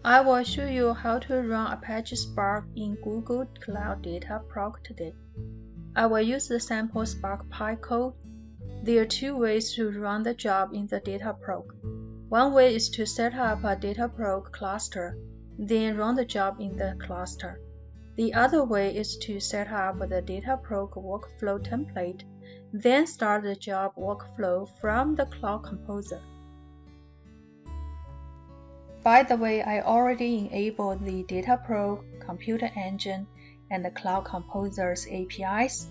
I will show you how to run Apache Spark in Google Cloud Dataproc today. I will use the sample Spark Pi code. There are two ways to run the job in the Dataproc. One way is to set up a Dataproc cluster, then run the job in the cluster. The other way is to set up the Dataproc workflow template, then start the job workflow from the Cloud Composer. By the way, I already enabled the Dataproc Computer Engine and the Cloud Composer's APIs.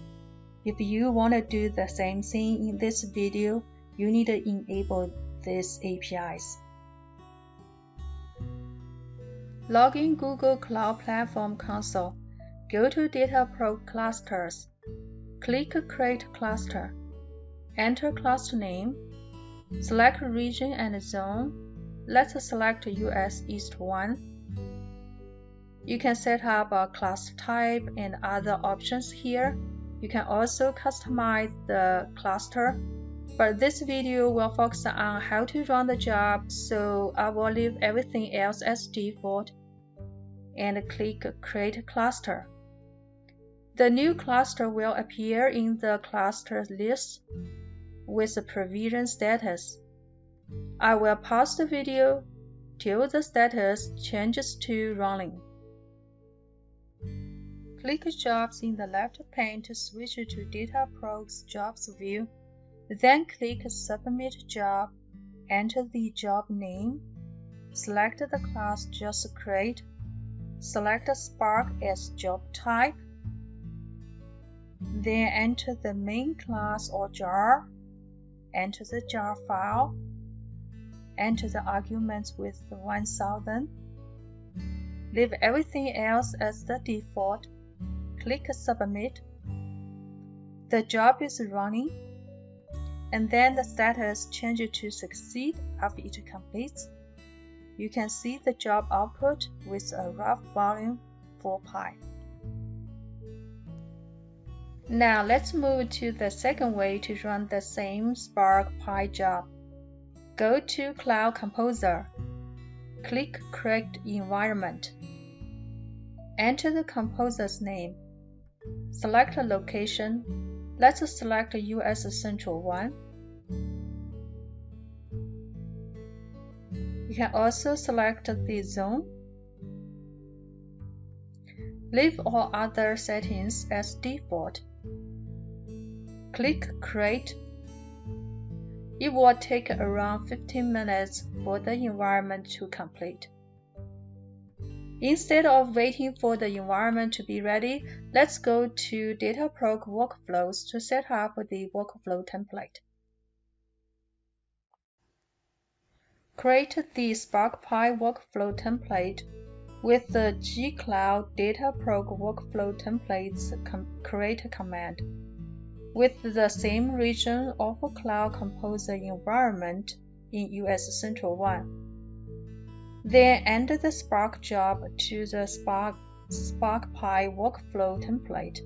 If you want to do the same thing in this video, you need to enable these APIs. Log in Google Cloud Platform Console. Go to Dataproc Clusters. Click Create Cluster. Enter cluster name. Select region and zone. Let's select US East 1. You can set up a cluster type and other options here. You can also customize the cluster, but this video will focus on how to run the job, so I will leave everything else as default and click Create Cluster. The new cluster will appear in the cluster list with the provision status. I will pause the video till the status changes to running. Click Jobs in the left pane to switch to Dataproc's Jobs view. Then click Submit Job, enter the job name, select the class just create, select Spark as job type, then enter the main class or jar, enter the jar file, enter the arguments with 1000, leave everything else as the default, click Submit. The job is running, and then the status changes to succeed after it completes. You can see the job output with a rough volume for Pi. Now let's move to the second way to run the same Spark Pi job. Go to Cloud Composer. Click Create Environment. Enter the composer's name. Select a location. Let's select US Central 1. You can also select the zone. Leave all other settings as default. Click Create. It will take around 15 minutes for the environment to complete. Instead of waiting for the environment to be ready, let's go to Dataproc Workflows to set up the workflow template. Create the Spark Pi workflow template with the gcloud Dataproc workflow templates create command. With the same region of a Cloud Composer environment in US Central 1. Then enter the Spark job to the Spark Pi workflow template.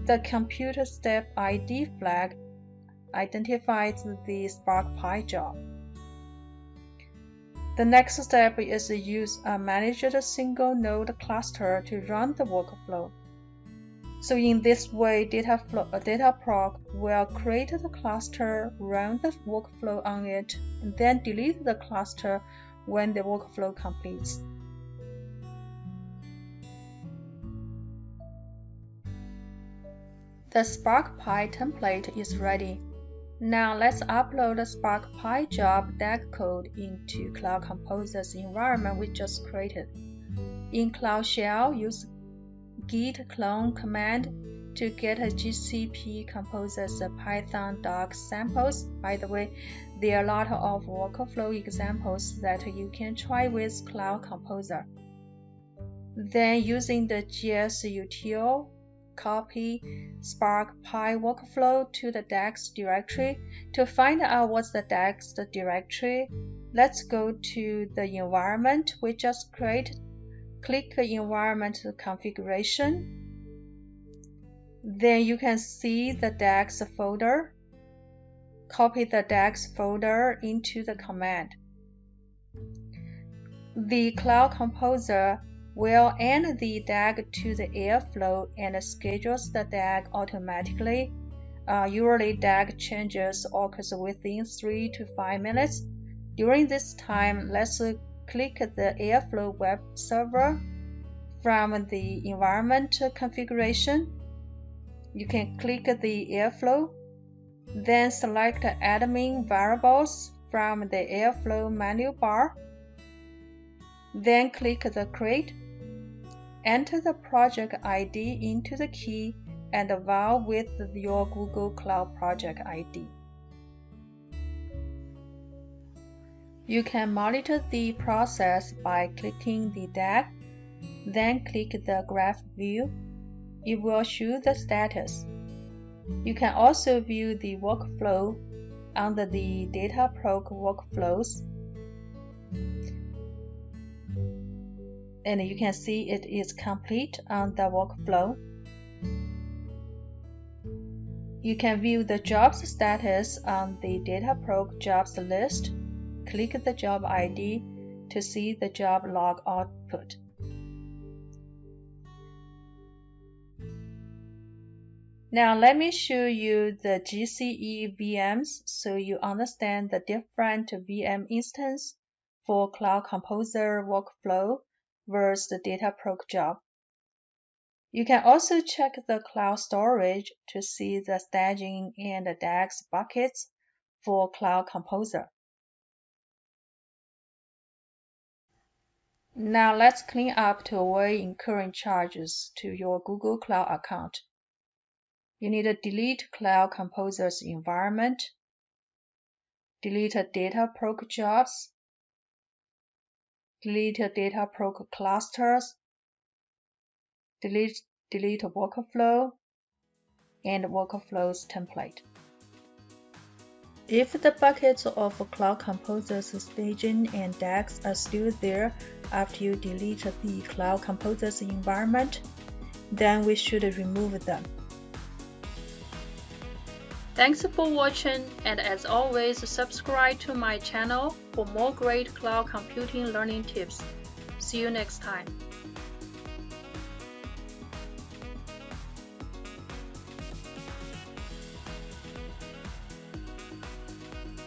The computer step ID flag identifies the Spark Pi job. The next step is to use a managed single node cluster to run the workflow. So in this way, Dataproc will create the cluster, run the workflow on it, and then delete the cluster when the workflow completes. The Spark Pi template is ready. Now let's upload the Spark Pi job DAG code into Cloud Composer's environment we just created. In Cloud Shell, use git clone command to get a GCP Composer's Python docs samples. By the way, there are a lot of workflow examples that you can try with Cloud Composer. Then using the gsutil, copy Spark Pi workflow to the DAX directory. To find out what's the DAX directory, let's go to the environment we just created. Click Environment Configuration. Then you can see the DAX folder. Copy the DAX folder into the command. The Cloud Composer will add the DAG to the Airflow and schedules the DAG automatically. Usually DAG changes occurs within 3 to 5 minutes. During this time, let's click the Airflow web server. From the environment configuration, you can click the Airflow, then select admin variables from the Airflow menu bar. Then click the Create. Enter the project ID into the key and val with your Google Cloud project ID. You can monitor the process by clicking the DAG, then click the graph view. It will show the status. You can also view the workflow under the Dataproc workflows. And you can see it is complete on the workflow. You can view the jobs status on the Dataproc jobs list. Click the job ID to see the job log output. Now let me show you the GCE VMs so you understand the different VM instances for Cloud Composer workflow versus the Dataproc job. You can also check the cloud storage to see the staging and the DAGs buckets for Cloud Composer. Now let's clean up to avoid incurring charges to your Google Cloud account. You need to delete Cloud Composer's environment, delete Dataproc jobs, delete Dataproc clusters, delete workflow, and workflows template. If the buckets of Cloud Composer's staging and DAGs are still there after you delete the Cloud Composer's environment, then we should remove them. Thanks for watching, and as always, subscribe to my channel for more great cloud computing learning tips. See you next time.